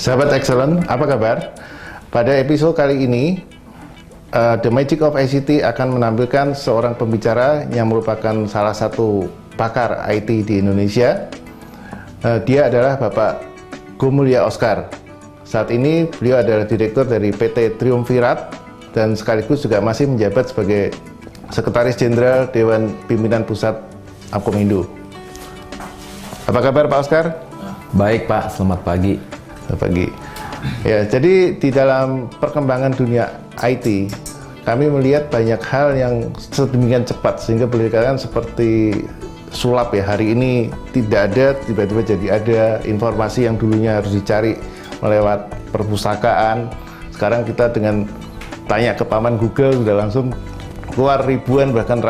Sahabat Excellent, apa kabar? Pada episode kali ini, The Magic of ICT akan menampilkan seorang pembicara yang merupakan salah satu pakar IT di Indonesia. Dia adalah Bapak Gomulya Oscar. Saat ini beliau adalah direktur dari PT Triumvirat dan sekaligus juga masih menjabat sebagai Sekretaris Jenderal Dewan Pimpinan Pusat Apkomindo. Apa kabar Pak Oscar? Baik Pak, selamat pagi. Selamat pagi. Ya, jadi di dalam perkembangan dunia IT, kami melihat banyak hal yang sedemikian cepat sehingga boleh dikatakan seperti sulap ya. Hari ini tidak ada, tiba-tiba jadi ada informasi yang dulunya harus dicari melewat perpustakaan. Sekarang kita dengan tanya ke paman Google sudah langsung keluar ribuan bahkan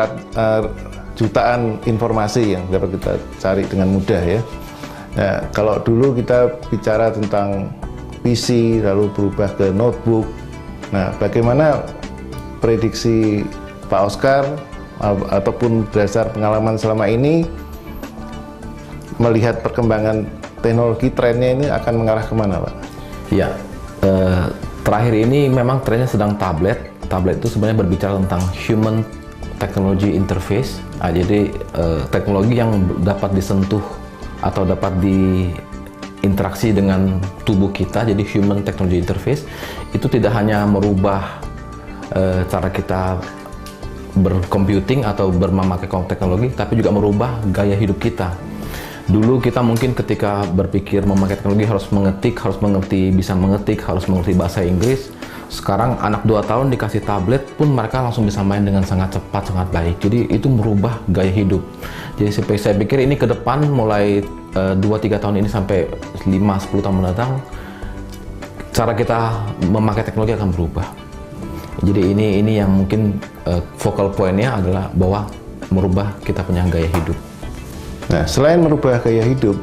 jutaan informasi yang dapat kita cari dengan mudah ya. Nah, kalau dulu kita bicara tentang PC lalu berubah ke notebook. Nah, bagaimana prediksi Pak Oscar ataupun berdasar pengalaman selama ini melihat perkembangan teknologi, trennya ini akan mengarah kemana Pak? Ya, terakhir ini memang trennya sedang tablet. Tablet itu sebenarnya berbicara tentang human technology interface. Jadi teknologi yang dapat disentuh atau dapat diinteraksi dengan tubuh kita. Jadi human technology interface itu tidak hanya merubah cara kita bercomputing atau memakai teknologi, tapi juga merubah gaya hidup kita. Dulu kita mungkin ketika berpikir memakai teknologi harus mengetik, harus mengerti, bisa mengetik, harus mengerti bahasa Inggris. Sekarang anak 2 tahun dikasih tablet pun mereka langsung bisa main dengan sangat cepat, sangat baik. Jadi itu merubah gaya hidup. Jadi saya pikir ini ke depan mulai 2-3 tahun ini sampai 5-10 tahun mendatang, cara kita memakai teknologi akan berubah. Jadi ini yang mungkin focal point-nya adalah bahwa merubah kita punya gaya hidup. Nah, selain merubah gaya hidup,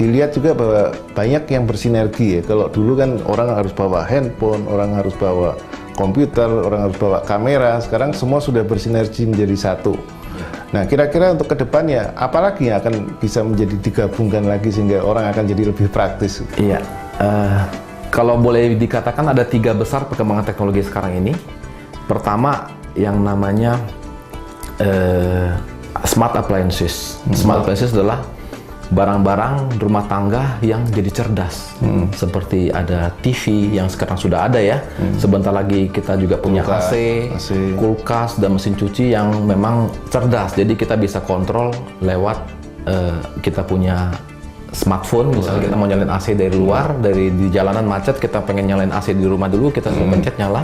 dilihat juga bahwa banyak yang bersinergi ya. Kalau dulu kan orang harus bawa handphone, orang harus bawa komputer, orang harus bawa kamera. Sekarang semua sudah bersinergi menjadi satu. Nah, kira-kira untuk kedepannya, apalagi yang akan bisa menjadi digabungkan lagi sehingga orang akan jadi lebih praktis? Iya, kalau boleh dikatakan ada 3 besar perkembangan teknologi sekarang ini. Pertama, yang namanya smart appliances. Smart appliances adalah barang-barang rumah tangga yang jadi cerdas. Seperti ada TV yang sekarang sudah ada ya. Sebentar lagi kita juga punya AC, kulkas, dan mesin cuci yang memang cerdas. Jadi kita bisa kontrol lewat kita punya smartphone. Misalnya kita mau nyalain AC dari luar, dari di jalanan macet, kita pengen nyalain AC di rumah dulu, kita pencet nyala.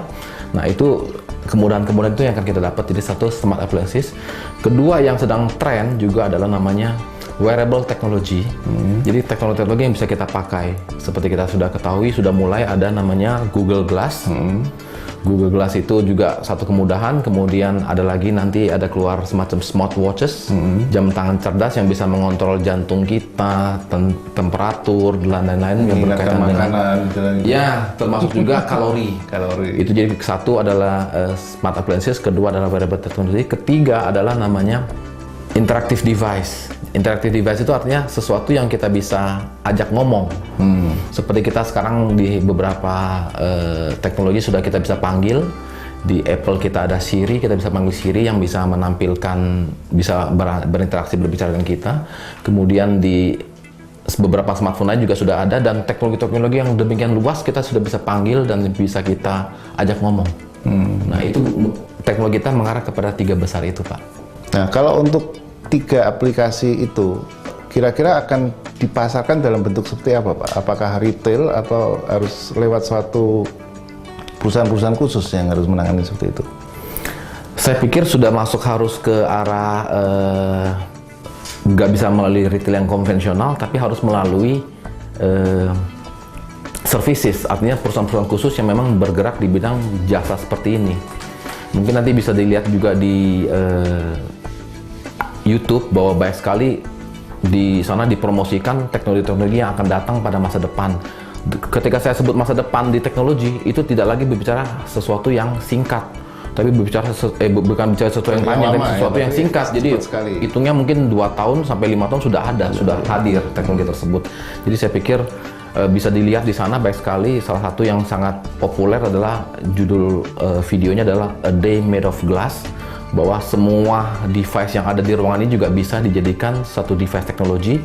Nah, itu kemudahan-kemudahan itu yang akan kita dapat. Jadi satu, smart appliances. Kedua, yang sedang tren juga adalah namanya wearable technology. Jadi teknologi yang bisa kita pakai. Seperti kita sudah ketahui, sudah mulai ada namanya Google Glass. Google Glass itu juga satu kemudahan. Kemudian ada lagi nanti ada keluar semacam smartwatches, jam tangan cerdas yang bisa mengontrol jantung kita, temperatur, dan lain-lain yang berkaitan dengan ya, termasuk juga kalori. Itu jadi satu adalah smart appliances, kedua adalah wearable technology, ketiga adalah namanya interactive device. Interactive device itu artinya sesuatu yang kita bisa ajak ngomong. Seperti kita sekarang di beberapa teknologi sudah kita bisa panggil. Di Apple kita ada Siri, kita bisa panggil Siri yang bisa menampilkan, bisa berinteraksi, berbicara dengan kita. Kemudian di beberapa smartphone lain juga sudah ada, dan teknologi-teknologi yang demikian luas kita sudah bisa panggil dan bisa kita ajak ngomong. Nah, itu teknologi kita mengarah kepada 3 besar itu, Pak. Nah, kalau untuk 3 aplikasi itu kira-kira akan dipasarkan dalam bentuk seperti apa Pak? Apakah retail atau harus lewat suatu perusahaan-perusahaan khusus yang harus menangani seperti itu? Saya pikir sudah masuk harus ke arah nggak bisa melalui retail yang konvensional, tapi harus melalui services, artinya perusahaan-perusahaan khusus yang memang bergerak di bidang jasa seperti ini. Mungkin nanti bisa dilihat juga di YouTube bahwa banyak sekali di sana dipromosikan teknologi-teknologi yang akan datang pada masa depan. Ketika saya sebut masa depan di teknologi, itu tidak lagi berbicara sesuatu yang singkat, tapi berbicara bukan bicara sesuatu yang panjang, tapi sesuatu yang singkat. Jadi hitungnya mungkin 2 tahun sampai 5 tahun sudah ada, sudah hadir teknologi tersebut. Jadi saya pikir Bisa dilihat di sana baik sekali. Salah satu yang sangat populer adalah judul videonya adalah A Day Made of Glass, bahwa semua device yang ada di ruangan ini juga bisa dijadikan satu device teknologi.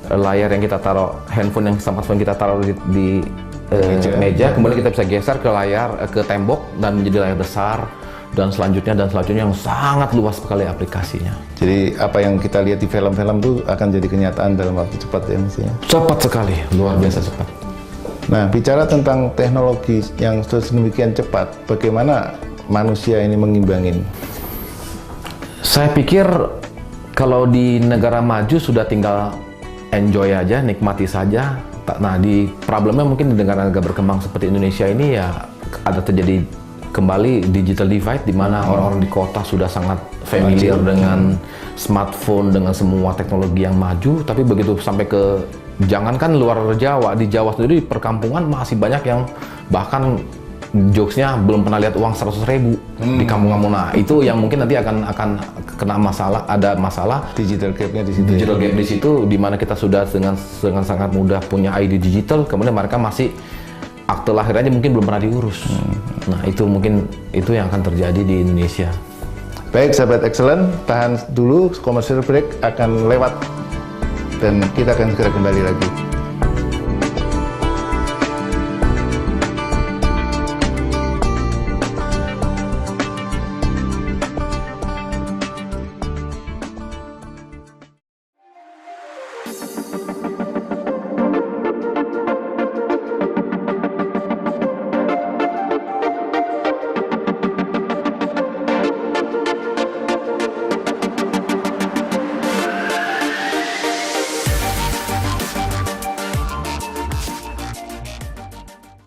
Layar yang kita taruh, handphone yang smartphone kita taruh di meja, kemudian kita bisa geser ke layar, ke tembok dan menjadi layar besar, dan selanjutnya yang sangat luas sekali aplikasinya. Jadi apa yang kita lihat di film-film itu akan jadi kenyataan dalam waktu cepat ya mestinya. Cepat sekali, luar biasa cepat. Nah, bicara tentang teknologi yang sedemikian cepat, bagaimana manusia ini mengimbangin? Saya pikir kalau di negara maju sudah tinggal enjoy aja, nikmati saja. Nah, di problemnya mungkin di negara-negara berkembang seperti Indonesia ini ya ada terjadi kembali digital divide, di mana orang-orang di kota sudah sangat familiar dengan smartphone, dengan semua teknologi yang maju, tapi begitu sampai ke jangankan luar Jawa, di Jawa sendiri di perkampungan masih banyak yang bahkan jokesnya belum pernah lihat uang 100.000 di kampung-kampung. Nah, itu yang mungkin nanti akan kena masalah, ada masalah Digital gap-nya di situ. Digital gap di situ, di mana kita sudah dengan sangat mudah punya ID digital, kemudian mereka masih akte lahir aja mungkin belum pernah diurus. Nah, itu mungkin itu yang akan terjadi di Indonesia. Baik, sahabat Excellent, tahan dulu, commercial break akan lewat dan kita akan segera kembali lagi.